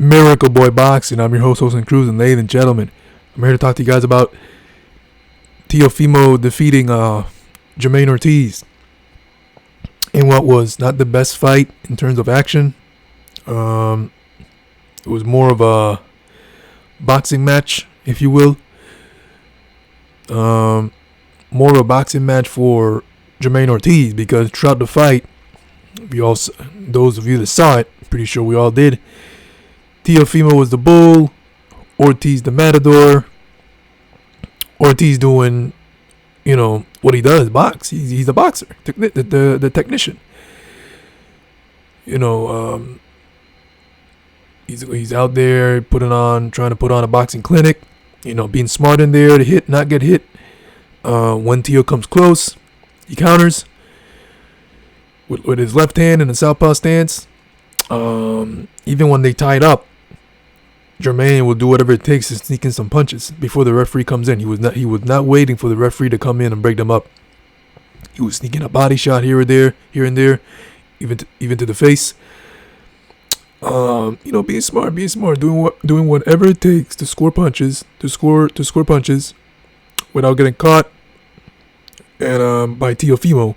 Miracle Boy Boxing. I'm your host, Wilson Cruz, and ladies and gentlemen, I'm here to talk to you guys about Teofimo defeating Jamaine Ortiz in what was not the best fight in terms of action. It was more of a boxing match, if you will. More of a boxing match for Jamaine Ortiz, because throughout the fight, those of you that saw it, pretty sure we all did, Teofimo was the bull, Ortiz the matador. Ortiz doing, what he does, box. He's a boxer, the technician. He's out there trying to put on a boxing clinic. Being smart in there to hit, not get hit. When Teo comes close, he counters with his left hand in the southpaw stance. Even when they tied up, Jamaine will do whatever it takes to sneak in some punches before the referee comes in. He was not waiting for the referee to come in and break them up. He was sneaking a body shot here and there, even to the face. Being smart, doing whatever it takes to score punches, without getting caught, and by Teofimo.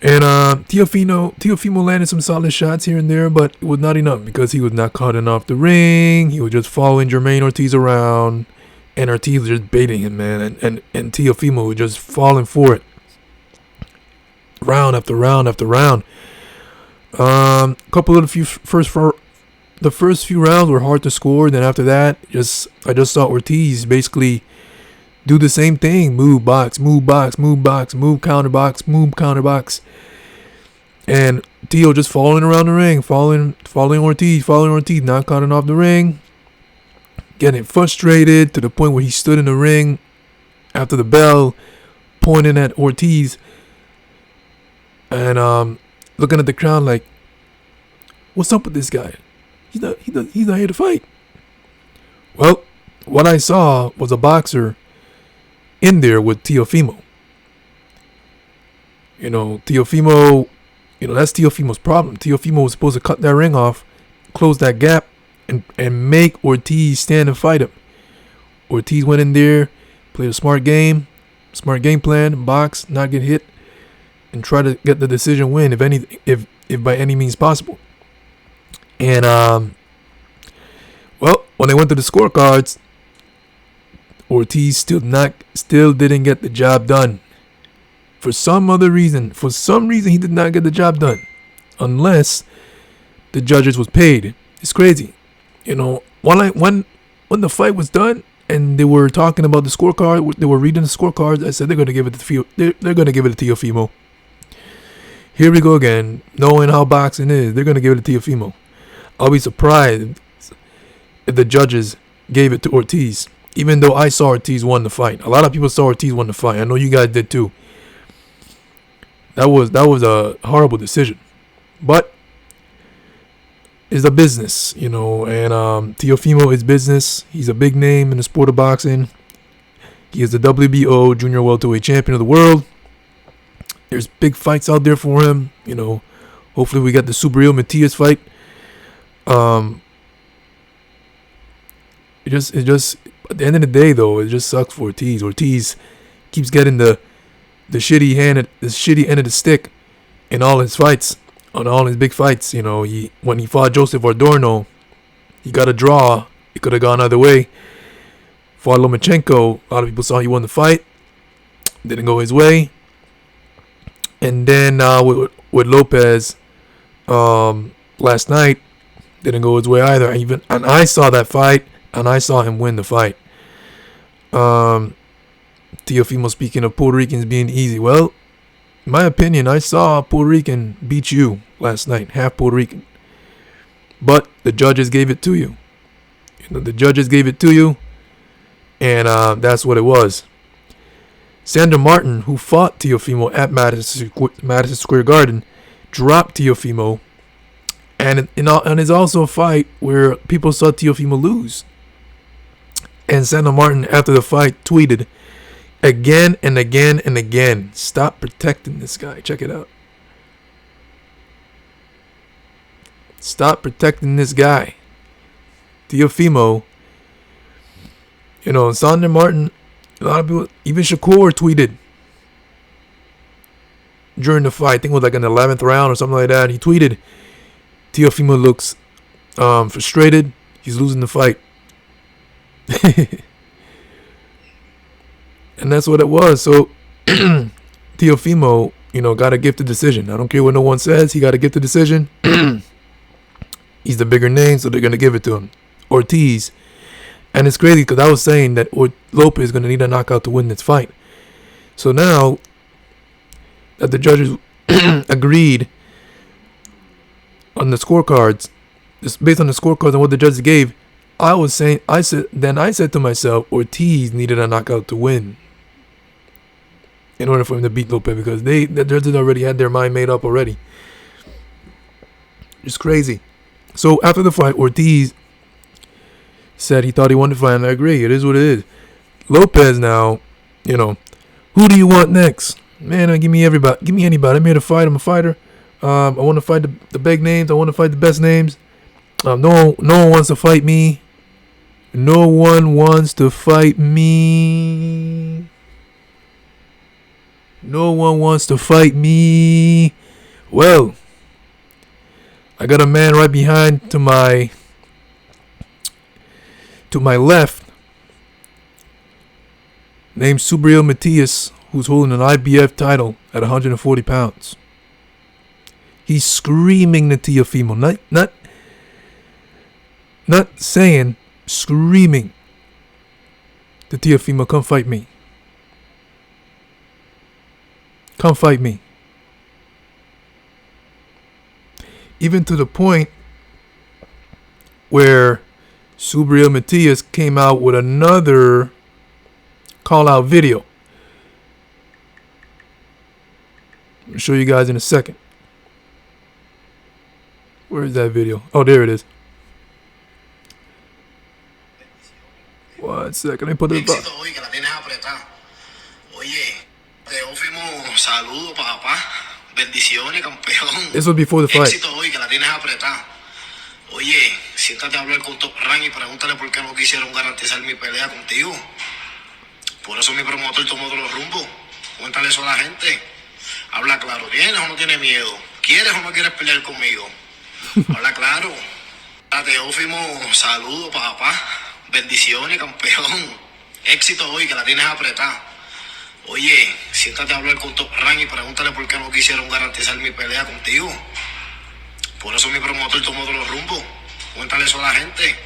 And Teofimo landed some solid shots here and there, but it was not enough because he was not caught off the ring. He was just following Jamaine Ortiz around, and Ortiz was just baiting him, man. And Teofimo was just falling for it, round after round after round. The first few rounds were hard to score. Then after that, I just saw Ortiz basically do the same thing: move box, move counter box, and Teo just following around the ring, following Ortiz, not cutting off the ring, getting frustrated to the point where he stood in the ring after the bell, pointing at Ortiz, and looking at the crowd like, "What's up with this guy? He's not here to fight." Well, what I saw was a boxer in there with Teofimo. Teofimo, that's Teofimo's problem. Teofimo was supposed to cut that ring off, close that gap, and make Ortiz stand and fight him. Ortiz went in there, played a smart game plan, box, not get hit, and try to get the decision win if by any means possible. And when they went to the scorecards, Ortiz still didn't get the job done. For some reason he did not get the job done, unless the judges was paid. It's crazy. When the fight was done and they were talking about the scorecard, they were reading the scorecards. I said they're gonna give it to Teofimo. Here we go again, knowing how boxing is. They're gonna give it to Teofimo. I'll be surprised if the judges gave it to Ortiz. Even though I saw Ortiz won the fight. A lot of people saw Ortiz won the fight. I know you guys did too. That was a horrible decision. But it's a business, and Teofimo is business. He's a big name in the sport of boxing. He is the WBO junior welterweight champion of the world. There's big fights out there for him. Hopefully we get the Subriel Matias fight. It just at the end of the day, though, it just sucks for Ortiz. Ortiz keeps getting the shitty end of the stick in all his fights, on all his big fights. When he fought Joseph Adorno, he got a draw. It could have gone either way. Fought Lomachenko. A lot of people saw he won the fight. Didn't go his way. And then with Lopez, last night, didn't go his way either. And I saw that fight. And I saw him win the fight. Teofimo speaking of Puerto Ricans being easy. Well, in my opinion, I saw a Puerto Rican beat you last night, half Puerto Rican. But the judges gave it to you. The judges gave it to you, and that's what it was. Sandra Martin, who fought Teofimo at Madison Square Garden, dropped Teofimo, and it's also a fight where people saw Teofimo lose. And Sandra Martin, after the fight, tweeted again and again and again, "Stop protecting this guy." Check it out. Stop protecting this guy. Teofimo. You know, Sandra Martin, a lot of people, even Shakur tweeted during the fight. I think it was like in the 11th round or something like that. He tweeted, Teofimo looks frustrated. He's losing the fight. And that's what it was. So Teofimo, you know, got a gifted decision. I don't care what no one says. He got a gifted decision. He's the bigger name, so they're going to give it to him. Ortiz. And it's crazy because I was saying that Lopez is going to need a knockout to win this fight. So now that the judges agreed on the scorecards, just based on the scorecards and what the judges gave, I said to myself, Ortiz needed a knockout to win in order for him to beat Lopez, because the judges already had their mind made up already. It's crazy. So after the fight, Ortiz said he thought he won the fight, and I agree. It is what it is. Lopez now, you know, who do you want next? Man, give me everybody. Give me anybody. I'm here to fight. I'm a fighter. I want to fight the big names. I want to fight the best names. No one wants to fight me. No one wants to fight me. No one wants to fight me. Well, I got a man right behind to my left named Subriel Matias, who's holding an IBF title at 140 pounds. He's screaming to Teofimo, not saying, screaming to Teofimo, come fight me. Come fight me. Even to the point where Subriel Matias came out with another call-out video. I'll show you guys in a second. Where is that video? Oh, there it is. 1 second, let me put it up. Teofimo, saludo, papá. Bendiciones, campeón. This was before the fight. Éxito hoy, que la tienes apretada. Oye, siéntate a hablar con Top Rank y pregúntale por qué no quisieron garantizar mi pelea contigo. Por eso mi promotor tomó todos los rumbos. Cuéntale eso a la gente. Habla claro, ¿tienes o no tienes miedo? ¿Quieres o no quieres pelear conmigo? Habla claro. A Teofimo, saludo, papá. Bendiciones, campeón. Éxito hoy, que la tienes apretada. Oye, siéntate a hablar con Top Rank y pregúntale por qué no quisieron garantizar mi pelea contigo. Por eso mi promotor tomó todos los rumbos. Cuéntale eso a la gente.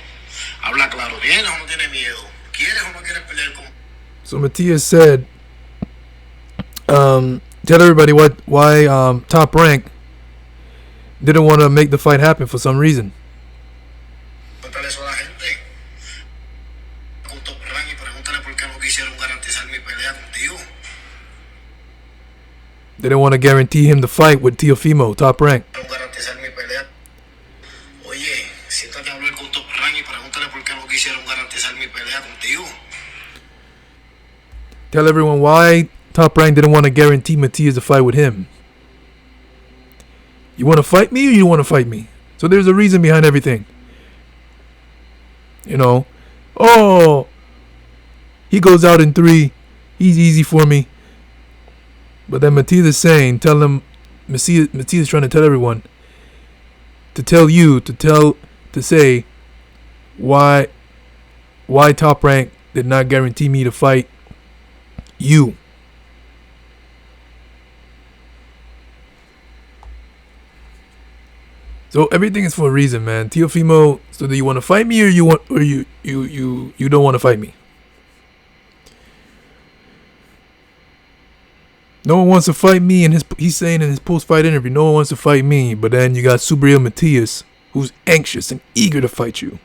Habla claro, ¿tienes o no tienes miedo? ¿Quieres o no quieres pelear conmigo? So Matias said, tell everybody why Top Rank didn't want to make the fight happen for some reason. Cuéntale eso a la gente. Con Top Rank y pregúntale por qué no quisieron garantizar mi pelea contigo. They didn't want to guarantee him the fight with Teofimo, Top Rank. Garantizar mi pelea. Oye, siéntate a hablar con Top Rank y pregúntale por qué no quisieron garantizar mi pelea contigo. Tell everyone why Top Rank didn't want to guarantee Matias the fight with him. You want to fight me or you want to fight me? So there's a reason behind everything. You know, oh, he goes out in 3. He's easy for me. But then Matias is saying, tell him, Matias is trying to tell everyone, to tell you, to say why Top Rank did not guarantee me to fight you. So everything is for a reason, man. Teofimo, so do you want to fight me or you don't want to fight me? No one wants to fight me, and he's saying in his post-fight interview, no one wants to fight me. But then you got Subriel Matias, who's anxious and eager to fight you,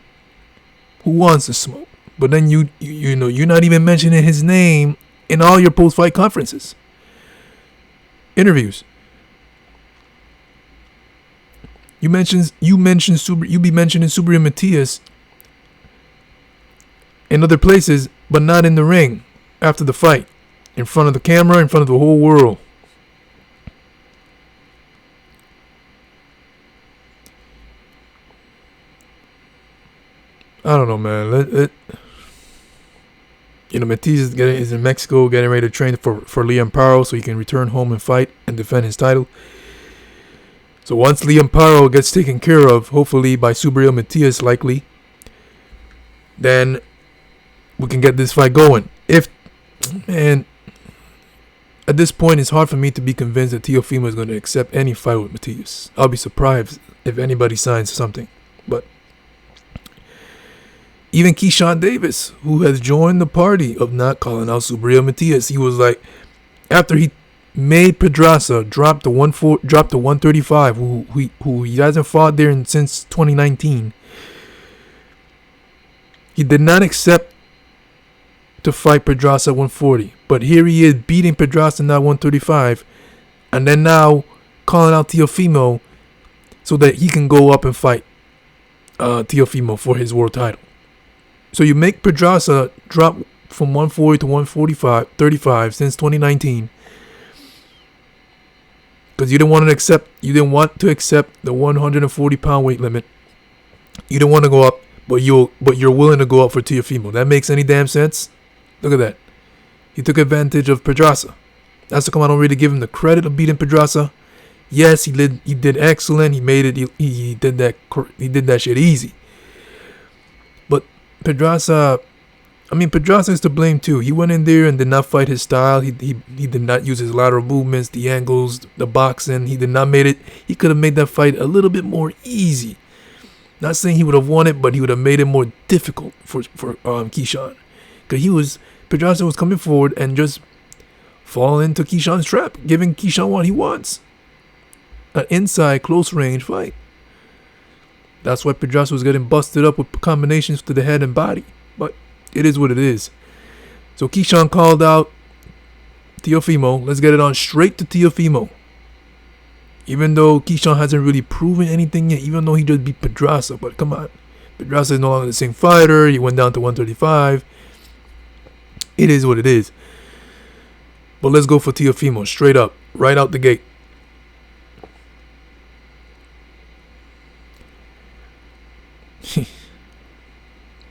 who wants to smoke. But then you know, you're not even mentioning his name in all your post-fight conferences, interviews. You be mentioning Subriel Matias in other places, but not in the ring after the fight, in front of the camera, in front of the whole world. I don't know, man. Matias is in Mexico getting ready to train for Liam Paro so he can return home and fight and defend his title. So once Liam Paro gets taken care of, hopefully by Subriel Matias likely, then we can get this fight going. Man, at this point, it's hard for me to be convinced that Teofimo is going to accept any fight with Matias. I'll be surprised if anybody signs something. But even Keyshawn Davis, who has joined the party of not calling out Subriel Matias, he was like, after he made Pedraza drop to 135, who he hasn't fought there since 2019. He did not accept to fight Pedraza at 140, but here he is beating Pedraza now 135, and then now calling out Teofimo so that he can go up and fight Teofimo for his world title. So you make Pedraza drop from 140 to 35 since 2019. Because you didn't want to accept the 140-pound weight limit. You didn't want to go up, but you're willing to go up for Teofimo. That makes any damn sense? Look at that. He took advantage of Pedraza. That's to come. I don't really give him the credit of beating Pedraza. Yes, he did excellent. He made it. He did that shit easy. But Pedraza is to blame too. He went in there and did not fight his style. He did not use his lateral movements, the angles, the boxing. He did not made it. He could have made that fight a little bit more easy. Not saying he would have won it, but he would have made it more difficult for Keyshawn. Because Pedraza was coming forward and just falling into Keyshawn's trap, giving Keyshawn what he wants. An inside close range fight. That's why Pedraza was getting busted up with combinations to the head and body. But it is what it is. So Keyshawn called out Teofimo. Let's get it on straight to Teofimo. Even though Keyshawn hasn't really proven anything yet, even though he just beat Pedraza. But come on. Pedraza is no longer the same fighter. He went down to 135. It is what it is. But let's go for Teofimo straight up, right out the gate.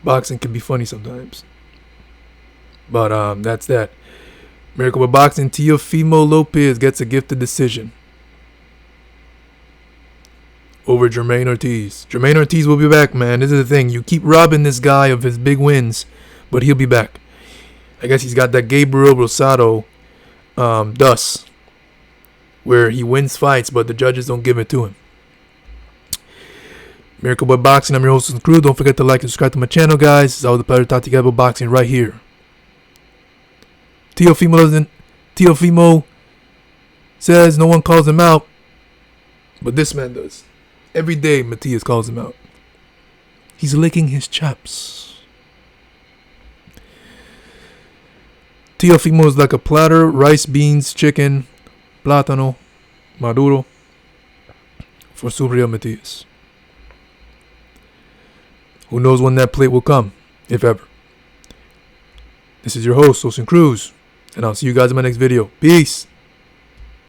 Boxing can be funny sometimes. But that's that. Miracle by Boxing, Teofimo Lopez gets a gifted decision over Jamaine Ortiz. Jamaine Ortiz will be back, man. This is the thing. You keep robbing this guy of his big wins, but he'll be back. I guess he's got that Gabriel Rosado dust, where he wins fights, but the judges don't give it to him. Miracle by Boxing, I'm your host and crew. Don't forget to like and subscribe to my channel, guys. It's always a pleasure to talk to you guys about boxing right here. Teofimo says no one calls him out, but this man does. Every day, Matias calls him out. He's licking his chops. Teofimo is like a platter: rice, beans, chicken, plátano, maduro for Subriel Matias. Who knows when that plate will come, if ever. This is your host, Wilson Cruz, and I'll see you guys in my next video. Peace.